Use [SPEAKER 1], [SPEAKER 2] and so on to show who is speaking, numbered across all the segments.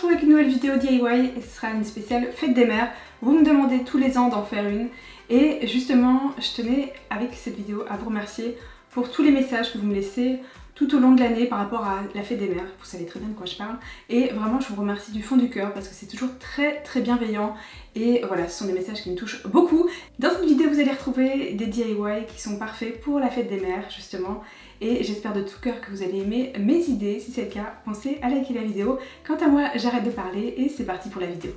[SPEAKER 1] retrouve avec une nouvelle vidéo DIY et ce sera une spéciale fête des mères. Vous me demandez tous les ans d'en faire une et justement je tenais avec cette vidéo à vous remercier pour tous les messages que vous me laissez tout au long de l'année par rapport à la fête des mères. Vous savez très bien de quoi je parle et vraiment je vous remercie du fond du cœur parce que c'est toujours très bienveillant et voilà, ce sont des messages qui me touchent beaucoup. Dans cette vidéo vous allez retrouver des DIY qui sont parfaits pour la fête des mères justement et j'espère de tout cœur que vous allez aimer mes idées. Si c'est le cas, pensez à liker la vidéo. Quant à moi, j'arrête de parler et c'est parti pour la vidéo.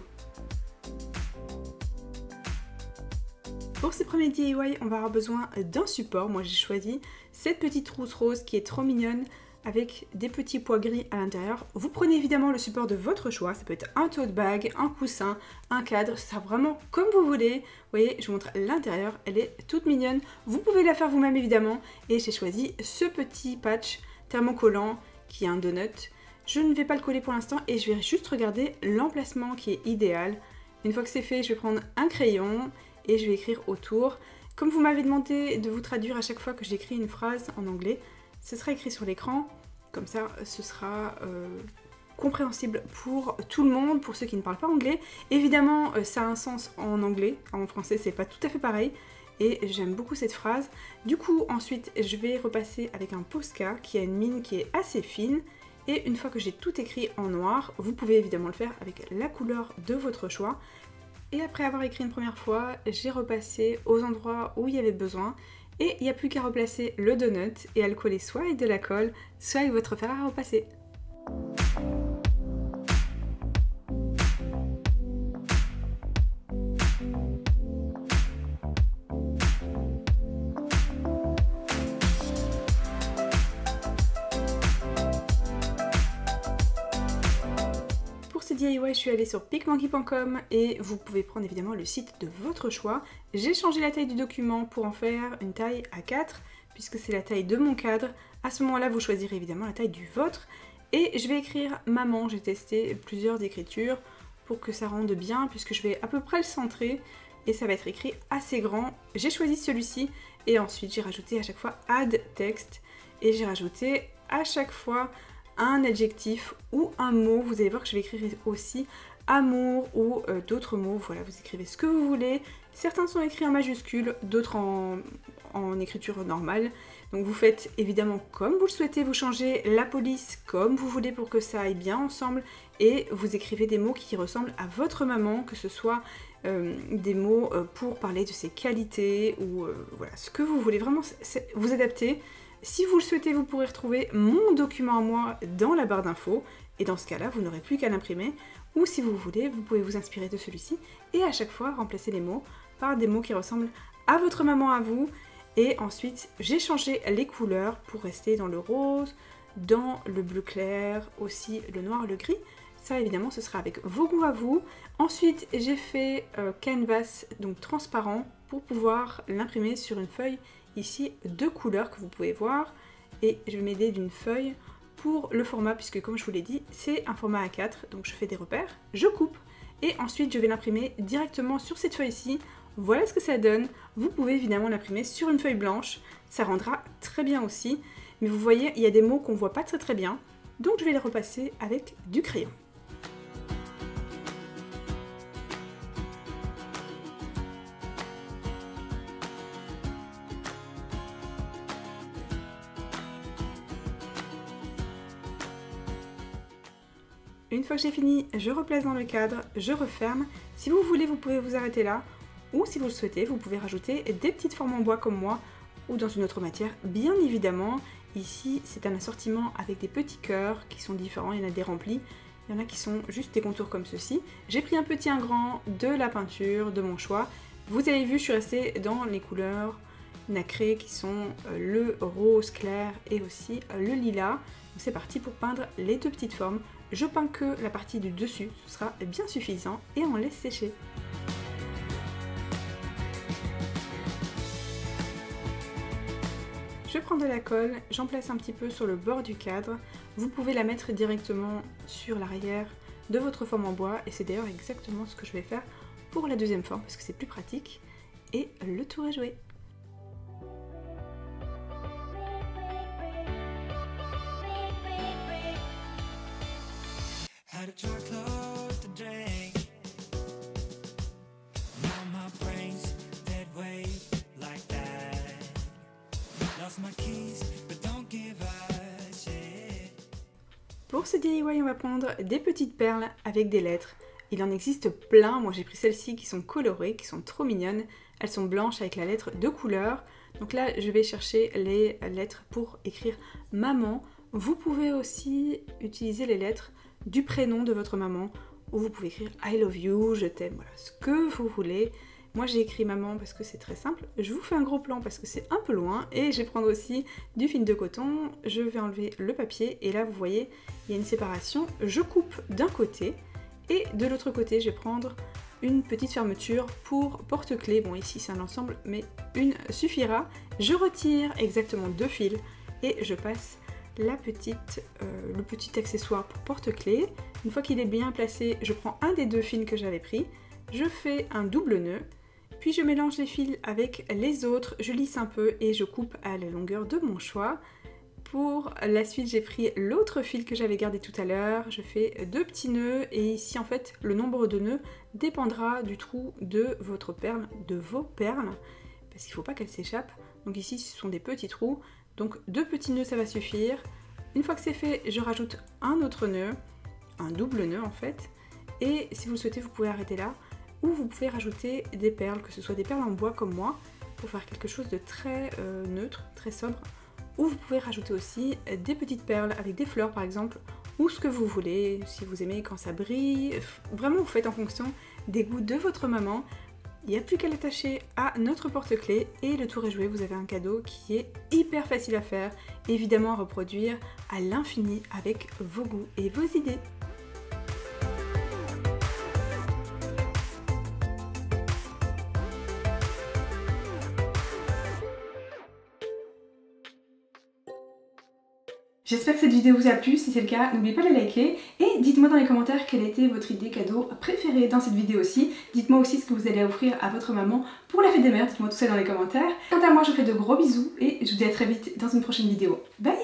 [SPEAKER 1] Pour ces premiers DIY, on va avoir besoin d'un support. Moi j'ai choisi cette petite trousse rose qui est trop mignonne avec des petits pois gris à l'intérieur. Vous prenez évidemment le support de votre choix, ça peut être un tote bag, un coussin, un cadre, ça vraiment comme vous voulez. Vous voyez, je vous montre l'intérieur, elle est toute mignonne. Vous pouvez la faire vous-même évidemment et j'ai choisi ce petit patch thermocollant qui est un donut. Je ne vais pas le coller pour l'instant et je vais juste regarder l'emplacement qui est idéal. Une fois que c'est fait, je vais prendre un crayon et je vais écrire autour. Comme vous m'avez demandé de vous traduire à chaque fois que j'écris une phrase en anglais, ce sera écrit sur l'écran, comme ça ce sera compréhensible pour tout le monde, pour ceux qui ne parlent pas anglais. Évidemment ça a un sens en anglais, en français c'est pas tout à fait pareil, et j'aime beaucoup cette phrase. Du coup ensuite je vais repasser avec un Posca qui a une mine qui est assez fine, et une fois que j'ai tout écrit en noir, vous pouvez évidemment le faire avec la couleur de votre choix. Et après avoir écrit une première fois, j'ai repassé aux endroits où il y avait besoin et il n'y a plus qu'à replacer le donut et à le coller soit avec de la colle, soit avec votre fer à repasser. DIY, je suis allée sur picmonkey.com et vous pouvez prendre évidemment le site de votre choix. J'ai changé la taille du document pour en faire une taille A4 puisque c'est la taille de mon cadre. À ce moment-là, vous choisirez évidemment la taille du vôtre et je vais écrire maman. J'ai testé plusieurs écritures pour que ça rende bien puisque je vais à peu près le centrer et ça va être écrit assez grand. J'ai choisi celui-ci et ensuite j'ai rajouté à chaque fois add text et j'ai rajouté à chaque fois un adjectif ou un mot. Vous allez voir que je vais écrire aussi amour ou d'autres mots. Voilà, vous écrivez ce que vous voulez. Certains sont écrits en majuscule, d'autres en écriture normale. Donc vous faites évidemment comme vous le souhaitez, vous changez la police comme vous voulez pour que ça aille bien ensemble et vous écrivez des mots qui ressemblent à votre maman, que ce soit des mots pour parler de ses qualités ou voilà, ce que vous voulez. Vraiment, vous adaptez. Si vous le souhaitez, vous pourrez retrouver mon document à moi dans la barre d'infos et dans ce cas-là, vous n'aurez plus qu'à l'imprimer ou si vous voulez, vous pouvez vous inspirer de celui-ci et à chaque fois remplacer les mots par des mots qui ressemblent à votre maman à vous. Et ensuite, j'ai changé les couleurs pour rester dans le rose, dans le bleu clair, aussi le noir, le gris. Ça évidemment, ce sera avec vos goûts à vous. Ensuite, j'ai fait canvas, donc transparent, pour pouvoir l'imprimer sur une feuille ici deux couleurs que vous pouvez voir et je vais m'aider d'une feuille pour le format puisque comme je vous l'ai dit c'est un format A4 donc je fais des repères, je coupe et ensuite je vais l'imprimer directement sur cette feuille ci. Voilà ce que ça donne. Vous pouvez évidemment l'imprimer sur une feuille blanche, ça rendra très bien aussi, mais vous voyez il y a des mots qu'on voit pas très bien donc je vais les repasser avec du crayon. Une fois que j'ai fini, je replace dans le cadre, je referme. Si vous voulez, vous pouvez vous arrêter là. Ou si vous le souhaitez, vous pouvez rajouter des petites formes en bois comme moi ou dans une autre matière, bien évidemment. Ici, c'est un assortiment avec des petits cœurs qui sont différents. Il y en a des remplis, il y en a qui sont juste des contours comme ceci. J'ai pris un petit, un grand, de la peinture, de mon choix. Vous avez vu, je suis restée dans les couleurs nacrées qui sont le rose clair et aussi le lilas. C'est parti pour peindre les deux petites formes. Je peins que la partie du dessus, ce sera bien suffisant et on laisse sécher. Je prends de la colle, j'en place un petit peu sur le bord du cadre. Vous pouvez la mettre directement sur l'arrière de votre forme en bois et c'est d'ailleurs exactement ce que je vais faire pour la deuxième forme parce que c'est plus pratique et le tour est joué. Had a tour close. Pour ce DIY, on va prendre des petites perles avec des lettres. Il en existe plein, moi j'ai pris celles-ci qui sont colorées, qui sont trop mignonnes. Elles sont blanches avec la lettre de couleur. Donc là, je vais chercher les lettres pour écrire maman. Vous pouvez aussi utiliser les lettres du prénom de votre maman, ou vous pouvez écrire I love you, je t'aime, voilà, ce que vous voulez. Moi j'ai écrit maman parce que c'est très simple. Je vous fais un gros plan parce que c'est un peu loin, et je vais prendre aussi du film de coton. Je vais enlever le papier, et là vous voyez, il y a une séparation. Je coupe d'un côté, et de l'autre côté, je vais prendre une petite fermeture pour porte-clés. Bon, ici c'est un ensemble, mais une suffira. Je retire exactement 2 fils, et je passe le petit accessoire pour porte-clés. Une fois qu'il est bien placé, je prends un des 2 fils que j'avais pris, je fais un double nœud, puis je mélange les fils avec les autres, je lisse un peu et je coupe à la longueur de mon choix. Pour la suite, j'ai pris l'autre fil que j'avais gardé tout à l'heure, je fais 2 petits nœuds, et ici en fait le nombre de nœuds dépendra du trou de votre perle, de vos perles, parce qu'il ne faut pas qu'elles s'échappent. Donc ici ce sont des petits trous, donc 2 petits nœuds ça va suffire. Une fois que c'est fait, je rajoute un autre nœud, un double nœud en fait, et si vous le souhaitez vous pouvez arrêter là, ou vous pouvez rajouter des perles, que ce soit des perles en bois comme moi, pour faire quelque chose de très neutre, très sobre, ou vous pouvez rajouter aussi des petites perles avec des fleurs par exemple, ou ce que vous voulez, si vous aimez quand ça brille. Vraiment vous faites en fonction des goûts de votre maman. Il n'y a plus qu'à l'attacher à notre porte-clés et le tour est joué, vous avez un cadeau qui est hyper facile à faire, évidemment à reproduire à l'infini avec vos goûts et vos idées. J'espère que cette vidéo vous a plu, si c'est le cas, n'oubliez pas de la liker et dites-moi dans les commentaires quelle était votre idée cadeau préférée dans cette vidéo aussi. Dites-moi aussi ce que vous allez offrir à votre maman pour la fête des mères, dites-moi tout ça dans les commentaires. Quant à moi, je vous fais de gros bisous et je vous dis à très vite dans une prochaine vidéo. Bye!